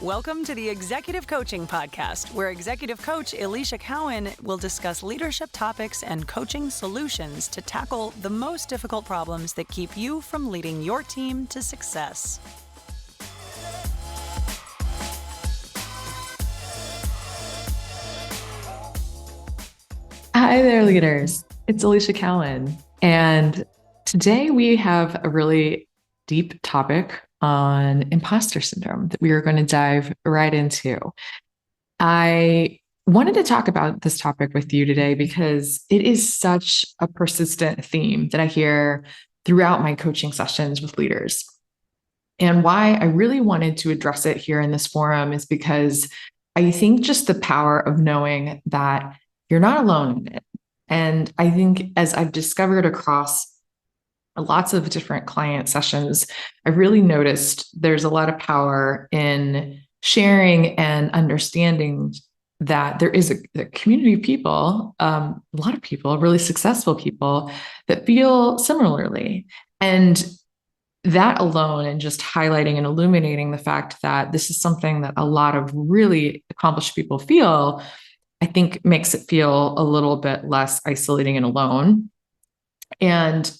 Welcome to the Executive Coaching Podcast, where Executive Coach Alicia Cowan will discuss leadership topics and coaching solutions to tackle the most difficult problems that keep you from leading your team to success. Hi there, leaders. It's Alicia Cowan, and today we have a really deep topic on imposter syndrome that we are going to dive right into. I wanted to talk about this topic with you today because it is such a persistent theme that I hear throughout my coaching sessions with leaders. And why I really wanted to address it here in this forum is because I think just the power of knowing that you're not alone in it. And I think as I've discovered across lots of different client sessions, I've really noticed there's a lot of power in sharing and understanding that there is a community of people, a lot of people, really successful people that feel similarly. And that alone, and just highlighting and illuminating the fact that this is something that a lot of really accomplished people feel, I think makes it feel a little bit less isolating and alone. And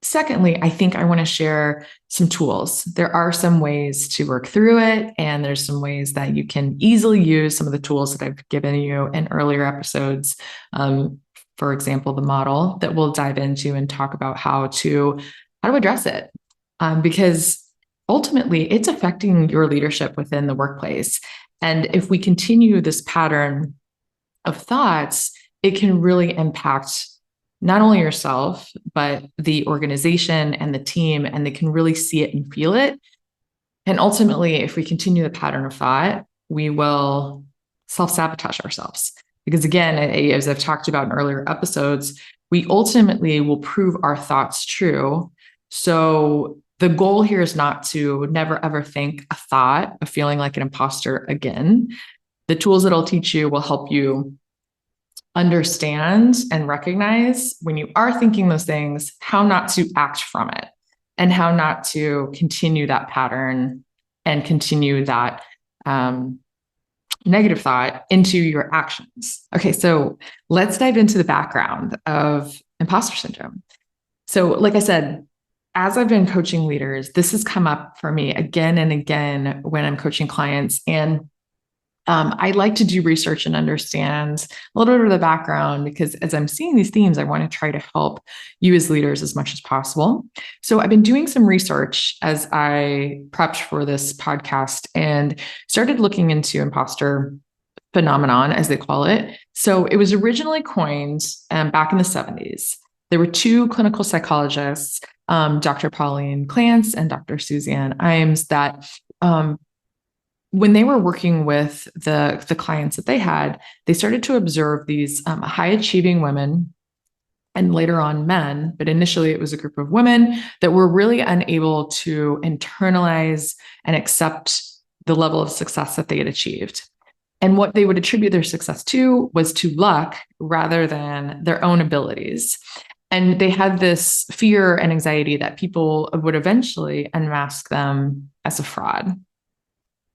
secondly, I think I want to share some tools. There are some ways to work through it, and there's some ways that you can easily use some of the tools that I've given you in earlier episodes. For example, the model that we'll dive into and talk about how to address it. Because ultimately, it's affecting your leadership within the workplace. And if we continue this pattern of thoughts, it can really impact not only yourself, but the organization and the team, and they can really see it and feel it. And ultimately, if we continue the pattern of thought, we will self-sabotage ourselves. Because again, as I've talked about in earlier episodes, we ultimately will prove our thoughts true. So the goal here is not to never ever think a thought of feeling like an imposter again. The tools that I'll teach you will help you understand and recognize when you are thinking those things, how not to act from it and how not to continue that pattern and continue that negative thought into your actions. Okay, so let's dive into the background of imposter syndrome. So like I said, as I've been coaching leaders, this has come up for me again and again when I'm coaching clients. And I like to do research and understand a little bit of the background, because as I'm seeing these themes, I want to try to help you as leaders as much as possible. So I've been doing some research as I prepped for this podcast and started looking into imposter phenomenon, as they call it. So it was originally coined back in the 70s. There were two clinical psychologists, Dr. Pauline Clance and Dr. Suzanne Imes, that when they were working with the clients that they had, they started to observe these high achieving women and later on men, but initially it was a group of women that were really unable to internalize and accept the level of success that they had achieved. And what they would attribute their success to was to luck rather than their own abilities. And they had this fear and anxiety that people would eventually unmask them as a fraud.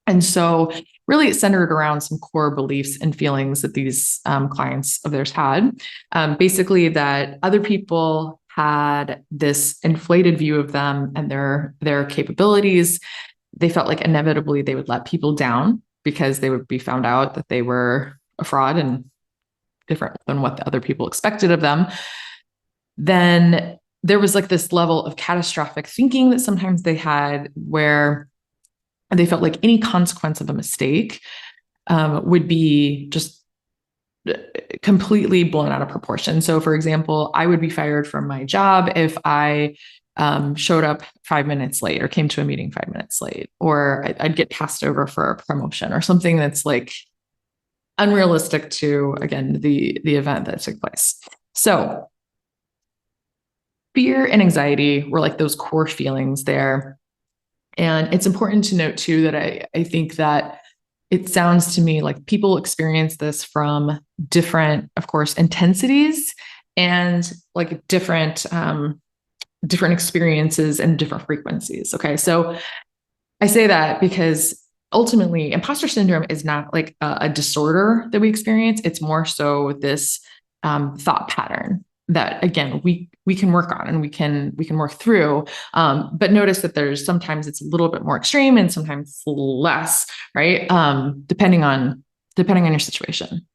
And so really it centered around some core beliefs and feelings that these clients of theirs had. Basically that other people had this inflated view of them and their capabilities. They felt like inevitably they would let people down because they would be found out that they were a fraud and different than what the other people expected of them. Then there was like this level of catastrophic thinking that sometimes they had, where they felt like any consequence of a mistake would be just completely blown out of proportion. So for example, I would be fired from my job if I showed up 5 minutes late or came to a meeting 5 minutes late, or I'd get passed over for a promotion or something that's like unrealistic to, again, the event that took place. So fear and anxiety were like those core feelings there. And it's important to note too that I think that it sounds to me like people experience this from different, of course, intensities and like different experiences and different frequencies. Okay. So I say that because ultimately, imposter syndrome is not like a disorder that we experience. It's more so this thought pattern that, again, we can work on and we can work through. But notice that there's sometimes it's a little bit more extreme and sometimes less, right? Depending on your situation.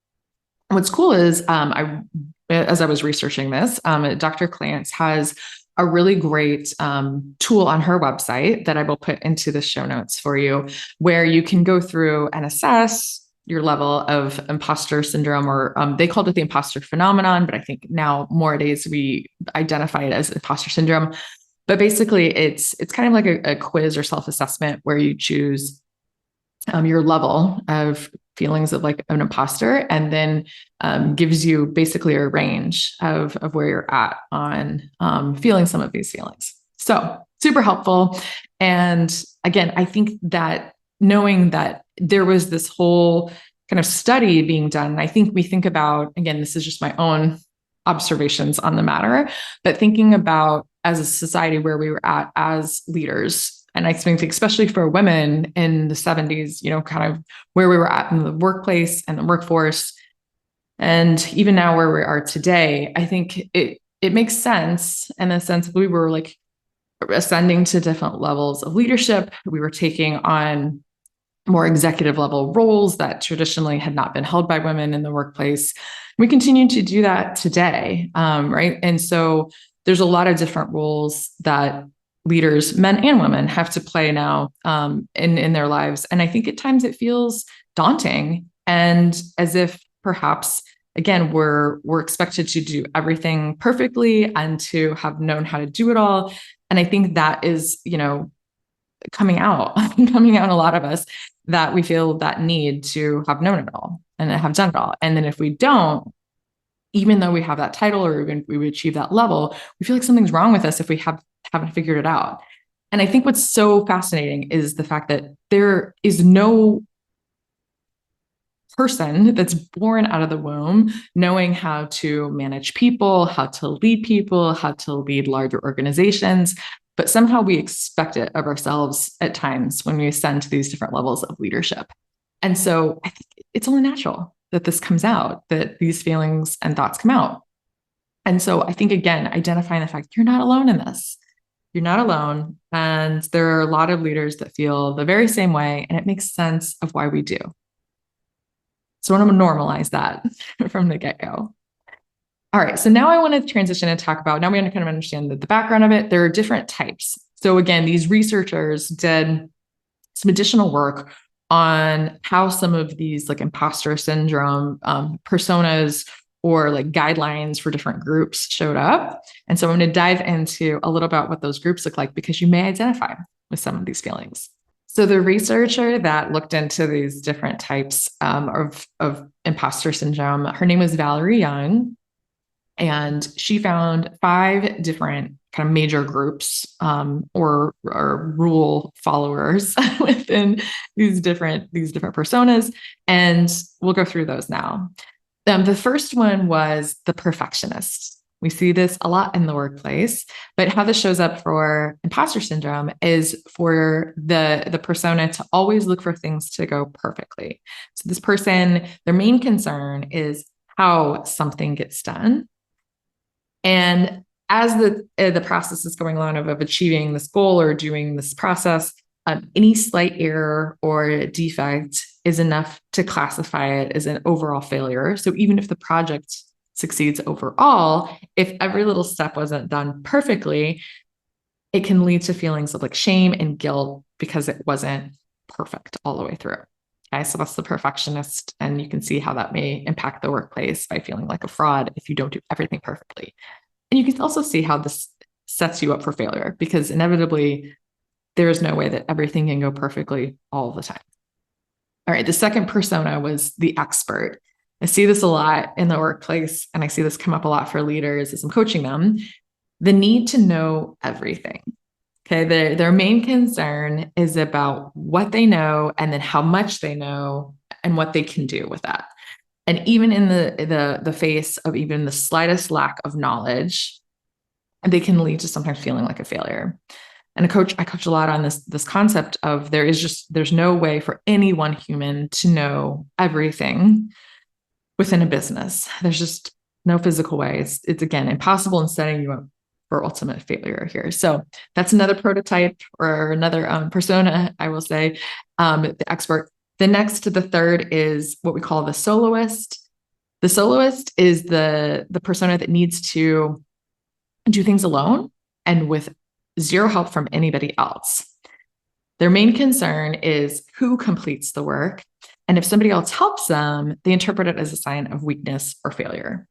What's cool is as I was researching this, Dr. Clance has a really great tool on her website that I will put into the show notes for you, where you can go through and assess your level of imposter syndrome, or they called it the imposter phenomenon, but I think now nowadays we identify it as imposter syndrome. But basically, it's kind of like a quiz or self-assessment where you choose your level of feelings of like an imposter, and then gives you basically a range of where you're at on feeling some of these feelings. So super helpful. And again, I think that knowing that there was this whole kind of study being done, I think we think about, again, this is just my own observations on the matter, but thinking about as a society where we were at as leaders. And I think, especially for women in the 70s, kind of where we were at in the workplace and the workforce, and even now where we are today, I think it makes sense in the sense we were like ascending to different levels of leadership. We were taking on more executive level roles that traditionally had not been held by women in the workplace. We continue to do that today, right? And so there's a lot of different roles that leaders, men and women, have to play now in their lives. And I think at times it feels daunting and as if perhaps, again, we're expected to do everything perfectly and to have known how to do it all. And I think that is, coming out a lot of us, that we feel that need to have known it all and have done it all. And then if we don't, even though we have that title or even we would achieve that level, we feel like something's wrong with us if we haven't figured it out. And I think what's so fascinating is the fact that there is no person that's born out of the womb knowing how to manage people, how to lead larger organizations. But somehow we expect it of ourselves at times when we ascend to these different levels of leadership. And so I think it's only natural that this comes out, that these feelings and thoughts come out. And so I think, again, identifying the fact you're not alone in this. You're not alone. And there are a lot of leaders that feel the very same way, and it makes sense of why we do. So I want to normalize that from the get-go. All right, so now I want to transition and talk about, now we want to kind of understand the background of it. There are different types. So again, these researchers did some additional work on how some of these like imposter syndrome personas or like guidelines for different groups showed up. And so I'm going to dive into a little about what those groups look like, because you may identify with some of these feelings. So the researcher that looked into these different types of imposter syndrome, her name was Valerie Young. And she found 5 different kind of major groups or rule followers within these different personas. And we'll go through those now. The first one was the perfectionist. We see this a lot in the workplace, but how this shows up for imposter syndrome is for the persona to always look for things to go perfectly. So this person, their main concern is how something gets done. And as the process is going along of achieving this goal or doing this process, any slight error or defect is enough to classify it as an overall failure. So even if the project succeeds overall, if every little step wasn't done perfectly, it can lead to feelings of like shame and guilt because it wasn't perfect all the way through. Okay, so that's the perfectionist. And you can see how that may impact the workplace by feeling like a fraud if you don't do everything perfectly. And you can also see how this sets you up for failure, because inevitably there is no way that everything can go perfectly all the time. All right, the second persona was the expert. I see this a lot in the workplace, and I see this come up a lot for leaders as I'm coaching them. The need to know everything. Okay, their main concern is about what they know and then how much they know and what they can do with that. And even in the face of even the slightest lack of knowledge, they can lead to sometimes feeling like a failure. And I coach a lot on this concept of there's no way for any one human to know everything within a business. There's just no physical way. It's again impossible in setting you up for ultimate failure here. So that's another prototype or another persona, I will say, the expert. The third is what we call the soloist. The soloist is the persona that needs to do things alone and with zero help from anybody else. Their main concern is who completes the work. And if somebody else helps them, they interpret it as a sign of weakness or failure.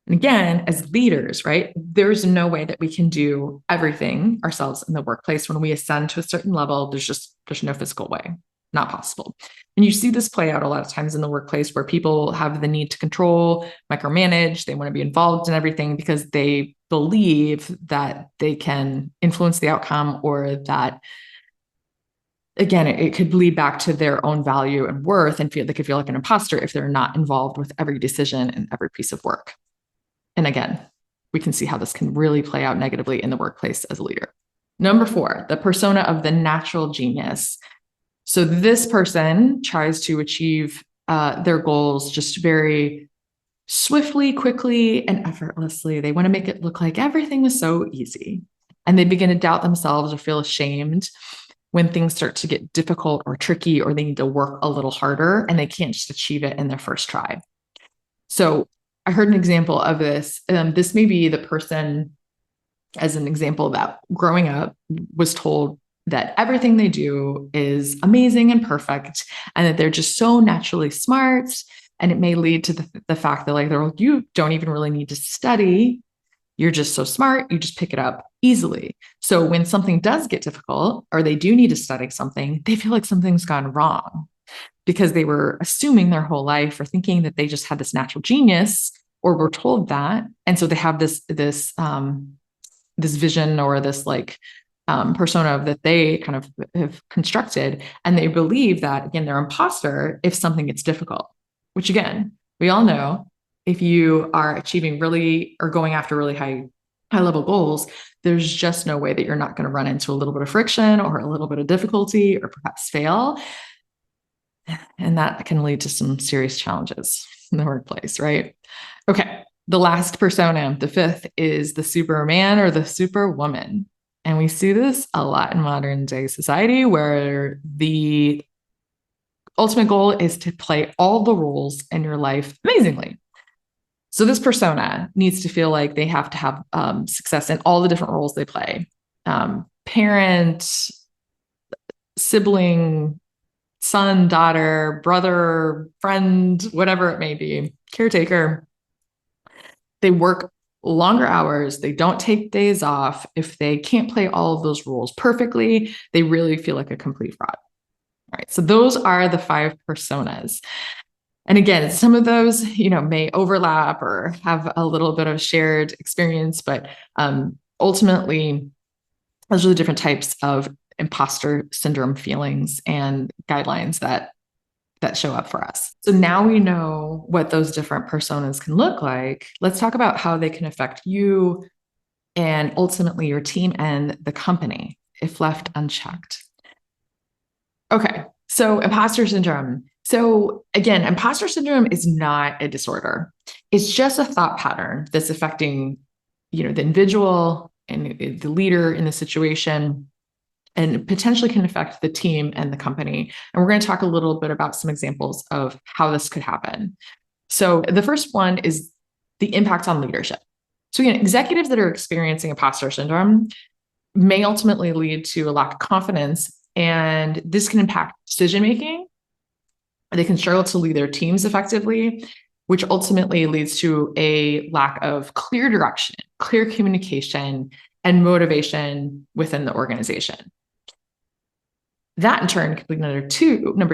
And again, as leaders, right, there's no way that we can do everything ourselves in the workplace. When we ascend to a certain level, there's no physical way, not possible. And you see this play out a lot of times in the workplace where people have the need to control, micromanage, they want to be involved in everything because they believe that they can influence the outcome, or that, again, it could lead back to their own value and worth, and they could feel like an imposter if they're not involved with every decision and every piece of work. And again, we can see how this can really play out negatively in the workplace as a leader. Number 4, the persona of the natural genius. So this person tries to achieve their goals just very swiftly, quickly, and effortlessly. They want to make it look like everything was so easy. And they begin to doubt themselves or feel ashamed when things start to get difficult or tricky, or they need to work a little harder and they can't just achieve it in their first try. So I heard an example of this. This may be the person, as an example, that growing up was told that everything they do is amazing and perfect, and that they're just so naturally smart. And it may lead to the fact that, like, you don't even really need to study. You're just so smart. You just pick it up easily. So when something does get difficult, or they do need to study something, they feel like something's gone wrong, because they were assuming their whole life, or thinking that they just had this natural genius, or were told that. And so they have this vision, or this persona that they kind of have constructed. And they believe that, again, they're imposter if something gets difficult, which, again, we all know, if you are achieving really, or going after really high level goals, there's just no way that you're not going to run into a little bit of friction, or a little bit of difficulty, or perhaps fail. And that can lead to some serious challenges in the workplace, right? Okay. The last persona, the 5th, is the Superman or the Superwoman. And we see this a lot in modern day society, where the ultimate goal is to play all the roles in your life amazingly. So this persona needs to feel like they have to have success in all the different roles they play. Parent, sibling, son, daughter, brother, friend, whatever it may be, caretaker. They work longer hours. They don't take days off. If they can't play all of those roles perfectly, they really feel like a complete fraud. All right. So those are the 5 personas. And again, some of those, may overlap or have a little bit of shared experience, but ultimately, those are the different types of imposter syndrome feelings and guidelines that show up for us. So now we know what those different personas can look like. Let's talk about how they can affect you and ultimately your team and the company if left unchecked. Okay, so imposter syndrome. So again, imposter syndrome is not a disorder. It's just a thought pattern that's affecting, the individual and the leader in the situation, and potentially can affect the team and the company. And we're going to talk a little bit about some examples of how this could happen. So the first one is the impact on leadership. So again, executives that are experiencing imposter syndrome may ultimately lead to a lack of confidence, and this can impact decision-making. They can struggle to lead their teams effectively, which ultimately leads to a lack of clear direction, clear communication, and motivation within the organization. That in turn could be number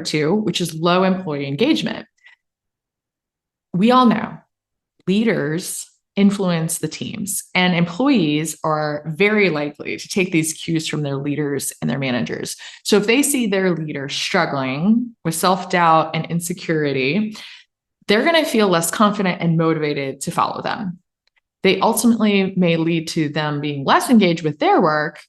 two, which is low employee engagement. We all know leaders influence the teams, and employees are very likely to take these cues from their leaders and their managers. So if they see their leader struggling with self-doubt and insecurity, they're going to feel less confident and motivated to follow them. They ultimately may lead to them being less engaged with their work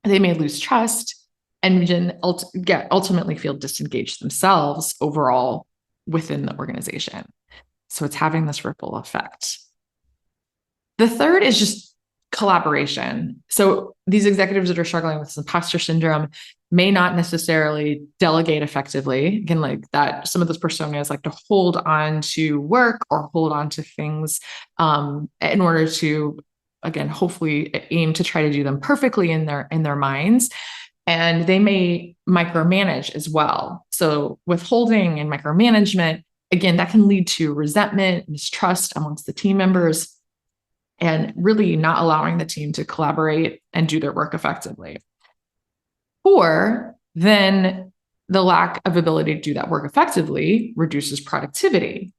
They may lose trust and then ultimately feel disengaged themselves overall within the organization. So it's having this ripple effect. The third is just collaboration. So these executives that are struggling with imposter syndrome may not necessarily delegate effectively. Again, like that, some of those personas like to hold on to work or hold on to things in order to, again, hopefully aim to try to do them perfectly in their minds. And they may micromanage as well. So withholding and micromanagement, again, that can lead to resentment, mistrust amongst the team members, and really not allowing the team to collaborate and do their work effectively. Or then the lack of ability to do that work effectively reduces productivity.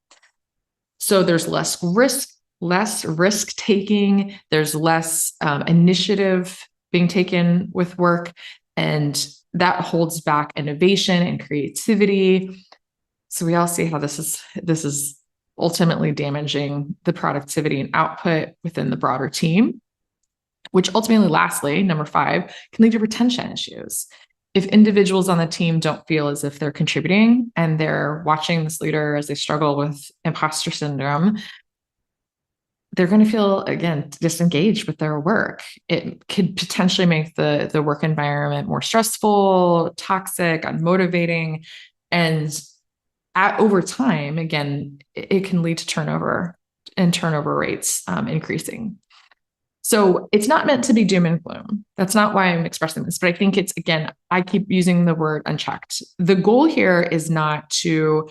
So there's less risk taking, there's less initiative being taken with work, and that holds back innovation and creativity. So we all see how this is ultimately damaging the productivity and output within the broader team, which ultimately, lastly, number 5, can lead to retention issues. If individuals on the team don't feel as if they're contributing and they're watching this leader as they struggle with imposter syndrome, they're going to feel, again, disengaged with their work. It could potentially make the work environment more stressful, toxic, unmotivating, and over time, again, it can lead to turnover and turnover rates increasing. So it's not meant to be doom and gloom. That's not why I'm expressing this, but I think it's, again, I keep using the word unchecked. The goal here is not to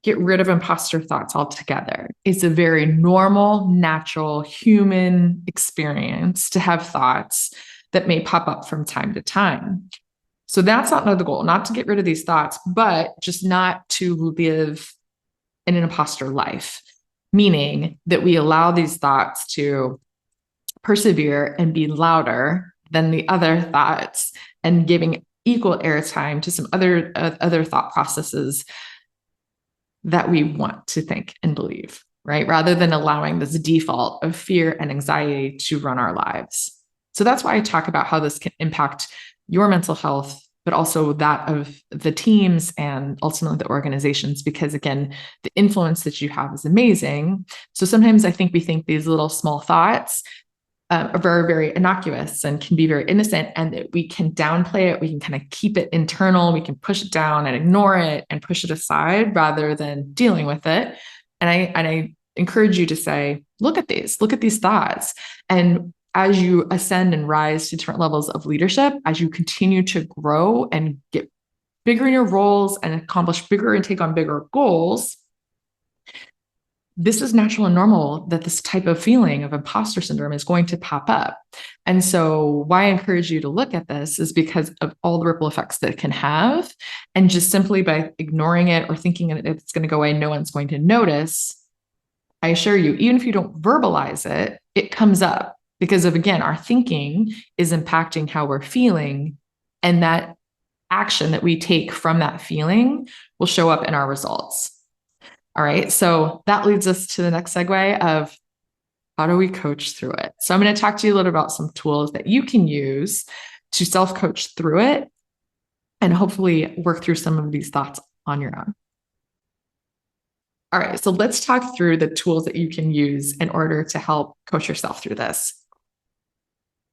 get rid of imposter thoughts altogether. It's a very normal, natural, human experience to have thoughts that may pop up from time to time. So that's not the goal, not to get rid of these thoughts, but just not to live in an imposter life, meaning that we allow these thoughts to persevere and be louder than the other thoughts and giving equal airtime to some other thought processes that we want to think and believe, right? Rather than allowing this default of fear and anxiety to run our lives. So that's why I talk about how this can impact your mental health, but also that of the teams and ultimately the organizations, because again, the influence that you have is amazing. So sometimes I think we think these little small thoughts are very, very innocuous and can be very innocent, and that we can downplay it. We can kind of keep it internal. We can push it down and ignore it and push it aside rather than dealing with it. And I encourage you to say, look at these thoughts. And as you ascend and rise to different levels of leadership, as you continue to grow and get bigger in your roles and accomplish bigger and take on bigger goals, this is natural and normal that this type of feeling of imposter syndrome is going to pop up. And so why I encourage you to look at this is because of all the ripple effects that it can have. And just simply by ignoring it or thinking that it's going to go away, no one's going to notice. I assure you, even if you don't verbalize it, it comes up because of, again, our thinking is impacting how we're feeling. And that action that we take from that feeling will show up in our results. All right. So that leads us to the next segue of how do we coach through it? So I'm going to talk to you a little about some tools that you can use to self-coach through it and hopefully work through some of these thoughts on your own. All right. So let's talk through the tools that you can use in order to help coach yourself through this.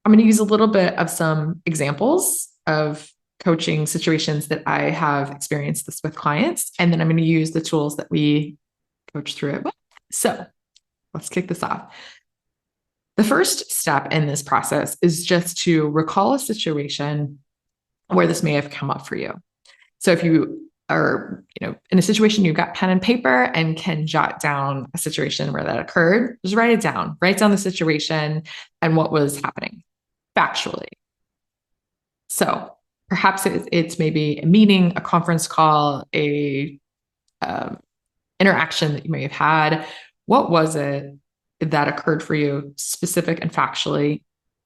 I'm going to use a little bit of some examples of coaching situations that I have experienced this with clients, and then I'm going to use the tools that we coach through it with. So let's kick this off. The first step in this process is just to recall a situation where this may have come up for you. So if you are, in a situation, you've got pen and paper and can jot down a situation where that occurred, just write it down. Write down the situation and what was happening factually. So perhaps it's maybe a meeting, a conference call, a interaction that you may have had. What was it that occurred for you, specific and factually,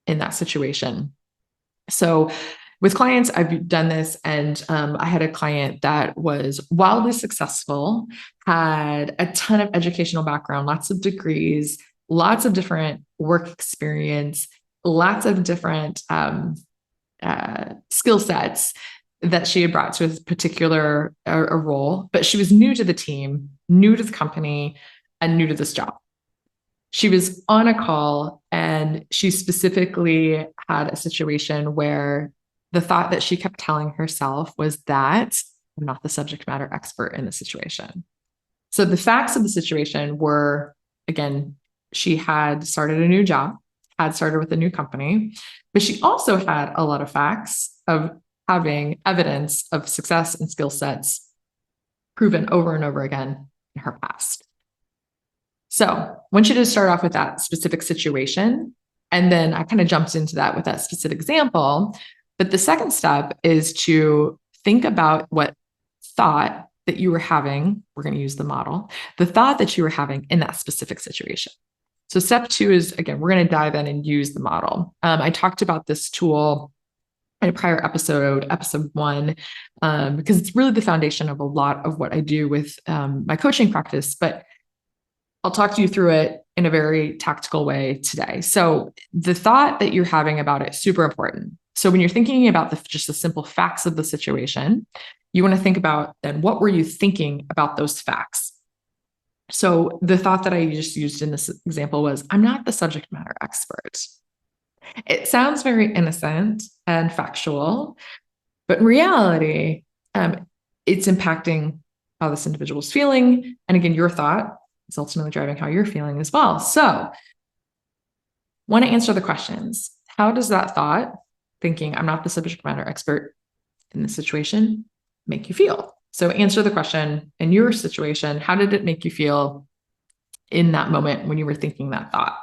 in that situation? So with clients, I've done this, and I had a client that was wildly successful, had a ton of educational background, lots of degrees, lots of different work experience, lots of different skill sets that she had brought to a particular a role, but she was new to the team, new to the company, and new to this job. She was on a call and she specifically had a situation where the thought that she kept telling herself was that I'm not the subject matter expert in the situation. So the facts of the situation were, again, she had started a new job, had started with a new company, but she also had a lot of facts of having evidence of success and skill sets proven over and over again in her past. So I want you to start off with that specific situation. And then I kind of jumped into that with that specific example. But the second step is to think about what thought that you were having. We're going to use the model, the thought that you were having in that specific situation. So step 2 is, again, we're going to dive in and use the model. I talked about this tool in a prior episode 1, because it's really the foundation of a lot of what I do with my coaching practice. But I'll talk to you through it in a very tactical way today. So the thought that you're having about it is super important. So when you're thinking about just the simple facts of the situation, you want to think about then what were you thinking about those facts? So the thought that I just used in this example was, I'm not the subject matter expert. It sounds very innocent and factual, but in reality, it's impacting how this individual's feeling. And again, your thought is ultimately driving how you're feeling as well. So want to answer the questions. How does that thought, thinking I'm not the subject matter expert in this situation, make you feel? So answer the question, in your situation, how did it make you feel in that moment when you were thinking that thought?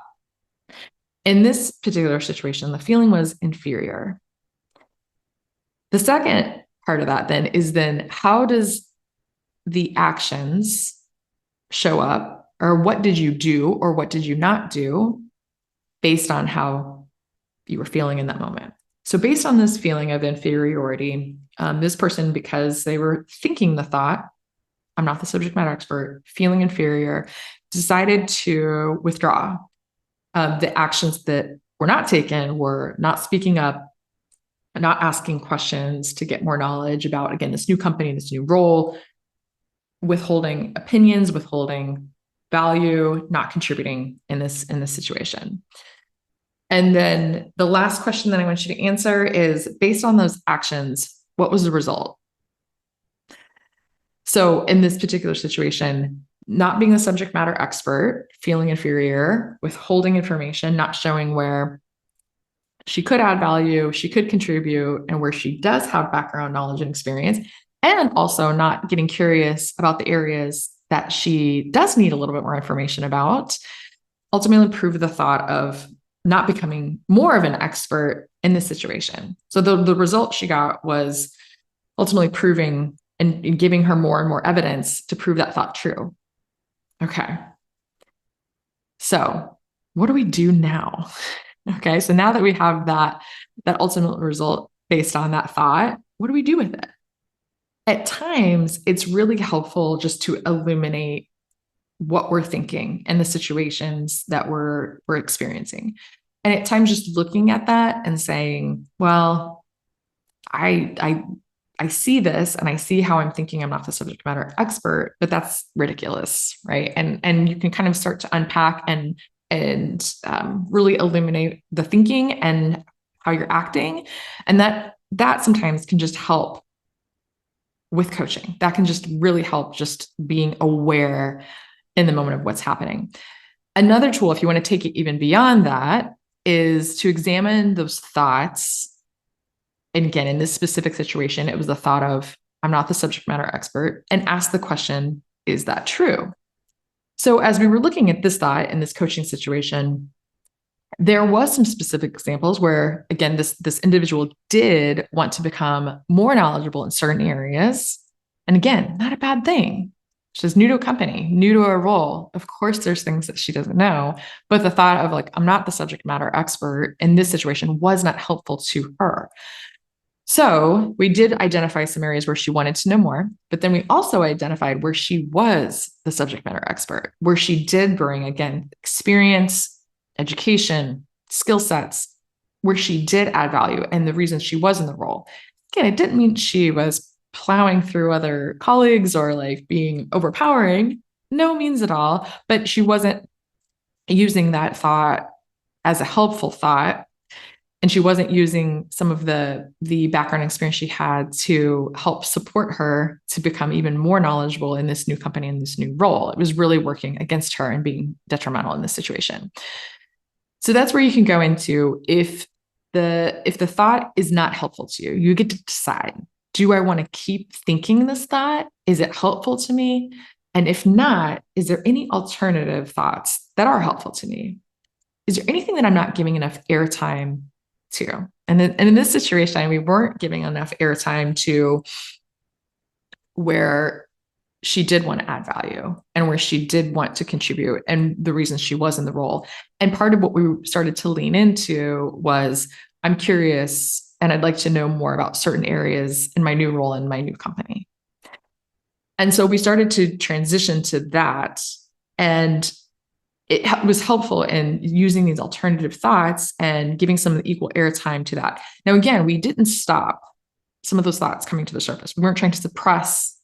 In this particular situation, the feeling was inferior. The second part of that then is how does the actions show up, or what did you do or what did you not do based on how you were feeling in that moment? So based on this feeling of inferiority, this person, because they were thinking the thought, I'm not the subject matter expert, feeling inferior, decided to withdraw. The actions that were not taken were not speaking up, not asking questions to get more knowledge about, again, this new company, this new role, withholding opinions, withholding value, not contributing in this situation. And then the last question that I want you to answer is, based on those actions, what was the result? So in this particular situation, not being a subject matter expert, feeling inferior, withholding information, not showing where she could add value, she could contribute, and where she does have background knowledge and experience, and also not getting curious about the areas that she does need a little bit more information about, ultimately prove the thought of not becoming more of an expert in this situation. So the result she got was ultimately proving and giving her more and more evidence to prove that thought true. Okay. So what do we do now? Okay. So now that we have that ultimate result based on that thought, what do we do with it? At times, it's really helpful just to illuminate what we're thinking and the situations that we're experiencing. And at times, just looking at that and saying, well, I see this and I see how I'm thinking I'm not the subject matter expert, but that's ridiculous, right? And you can kind of start to unpack and really illuminate the thinking and how you're acting. And that sometimes can just help with coaching. That can just really help just being aware in the moment of what's happening. Another tool, if you want to take it even beyond that, is to examine those thoughts. And again, in this specific situation, it was the thought of, I'm not the subject matter expert, and ask the question, is that true? So as we were looking at this thought in this coaching situation, there was some specific examples where, again, this individual did want to become more knowledgeable in certain areas. And again, not a bad thing. She's new to a company, new to a role. Of course, there's things that she doesn't know, but the thought of like, I'm not the subject matter expert in this situation was not helpful to her. So we did identify some areas where she wanted to know more, but then we also identified where she was the subject matter expert, where she did bring, again, experience, education, skill sets, where she did add value and the reason she was in the role. Again, it didn't mean she was plowing through other colleagues or like being overpowering. No means at all. But she wasn't using that thought as a helpful thought. And she wasn't using some of the background experience she had to help support her to become even more knowledgeable in this new company, in this new role. It was really working against her and being detrimental in this situation. So that's where you can go into if the thought is not helpful to you, you get to decide, do I want to keep thinking this thought? Is it helpful to me? And if not, is there any alternative thoughts that are helpful to me? Is there anything that I'm not giving enough airtime to? And in this situation, we weren't giving enough airtime to where she did want to add value and where she did want to contribute and the reason she was in the role. And part of what we started to lean into was, I'm curious and I'd like to know more about certain areas in my new role in my new company. And so we started to transition to that. And it was helpful in using these alternative thoughts and giving some of the equal airtime to that. Now, again, we didn't stop some of those thoughts coming to the surface. We weren't trying to suppress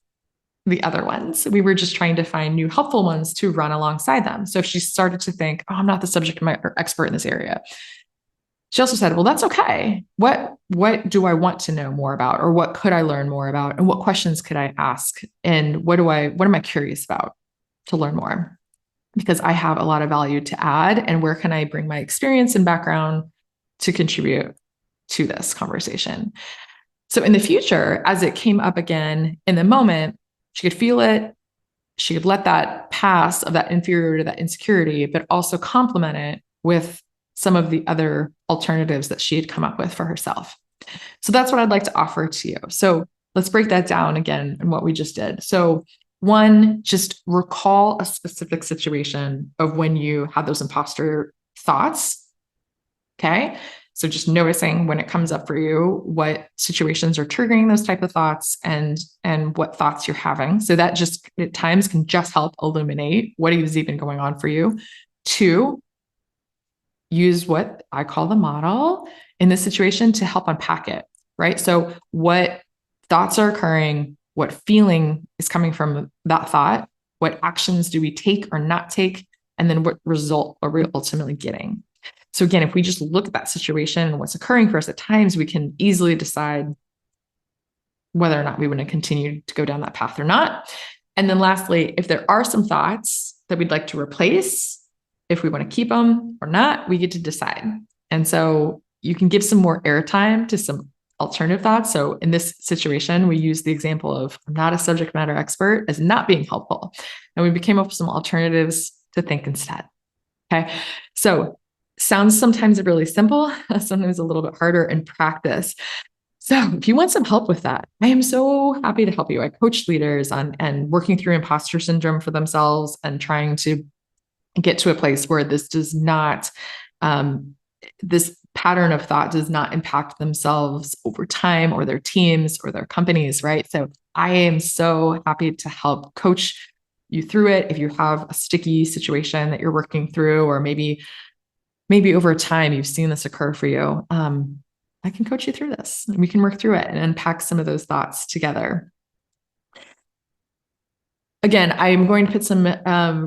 the other ones. We were just trying to find new helpful ones to run alongside them. So if she started to think, oh, I'm not the subject matter expert in this area, she also said, well, that's okay. What do I want to know more about? Or what could I learn more about? And what questions could I ask? And what am I curious about to learn more? Because I have a lot of value to add. And where can I bring my experience and background to contribute to this conversation? So in the future, as it came up again in the moment, she could feel it. She could let that pass of that inferiority, that insecurity, but also complement it with some of the other alternatives that she had come up with for herself. So that's what I'd like to offer to you. So let's break that down again in what we just did. So one, just recall a specific situation of when you had those imposter thoughts. Okay. So just noticing when it comes up for you, what situations are triggering those type of thoughts and what thoughts you're having. So that just at times can just help illuminate what is even going on for you. Two, use what I call the model in this situation to help unpack it, right? So what thoughts are occurring, what feeling is coming from that thought, what actions do we take or not take, and then what result are we ultimately getting? So again, if we just look at that situation and what's occurring for us at times, we can easily decide whether or not we want to continue to go down that path or not. And then lastly, if there are some thoughts that we'd like to replace, if we want to keep them or not, we get to decide. And so you can give some more airtime to some alternative thoughts. So in this situation, we use the example of I'm not a subject matter expert as not being helpful. And we came up with some alternatives to think instead. Okay. So sounds sometimes really simple, sometimes a little bit harder in practice. So if you want some help with that, I am so happy to help you. I coach leaders on and working through imposter syndrome for themselves and trying to get to a place where this does not, this pattern of thought does not impact themselves over time or their teams or their companies, right? So I am so happy to help coach you through it. If you have a sticky situation that you're working through, or maybe over time you've seen this occur for you, I can coach you through this. We can work through it and unpack some of those thoughts together. Again, I'm going to put some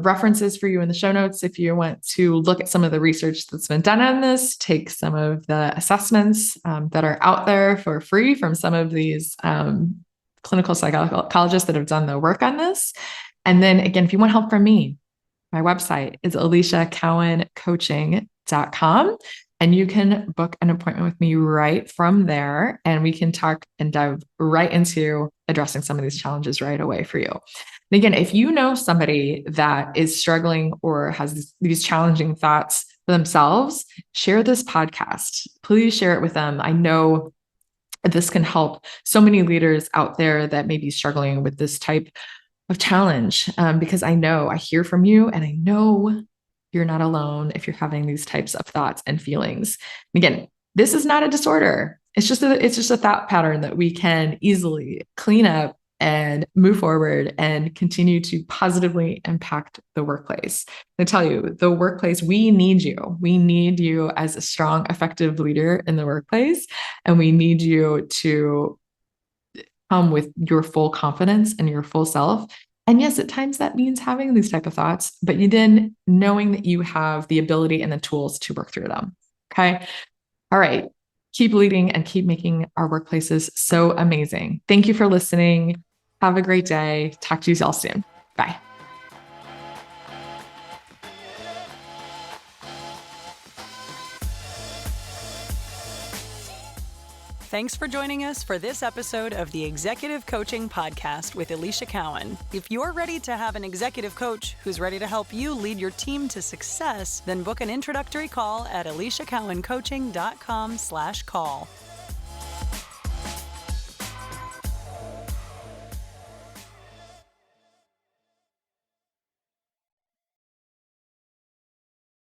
references for you in the show notes if you want to look at some of the research that's been done on this, take some of the assessments that are out there for free from some of these clinical psychologists that have done the work on this. And then again, if you want help from me, my website is aliciacowancoaching.com. And you can book an appointment with me right from there. And we can talk and dive right into addressing some of these challenges right away for you. And again, if you know somebody that is struggling or has these challenging thoughts for themselves, share this podcast. Please share it with them. I know this can help so many leaders out there that may be struggling with this type of challenge, because I hear from you and I know you're not alone if you're having these types of thoughts and feelings. And again, this is not a disorder. It's just a thought pattern that we can easily clean up and move forward and continue to positively impact the workplace. I tell you, the workplace, we need you. We need you as a strong, effective leader in the workplace. And we need you to come with your full confidence and your full self. And yes, at times that means having these type of thoughts, but you then knowing that you have the ability and the tools to work through them. Okay. All right. Keep leading and keep making our workplaces so amazing. Thank you for listening. Have a great day. Talk to you all soon. Bye. Thanks for joining us for this episode of the Executive Coaching Podcast with Alicia Cowan. If you're ready to have an executive coach who's ready to help you lead your team to success, then book an introductory call at aliciacowancoaching.com/call.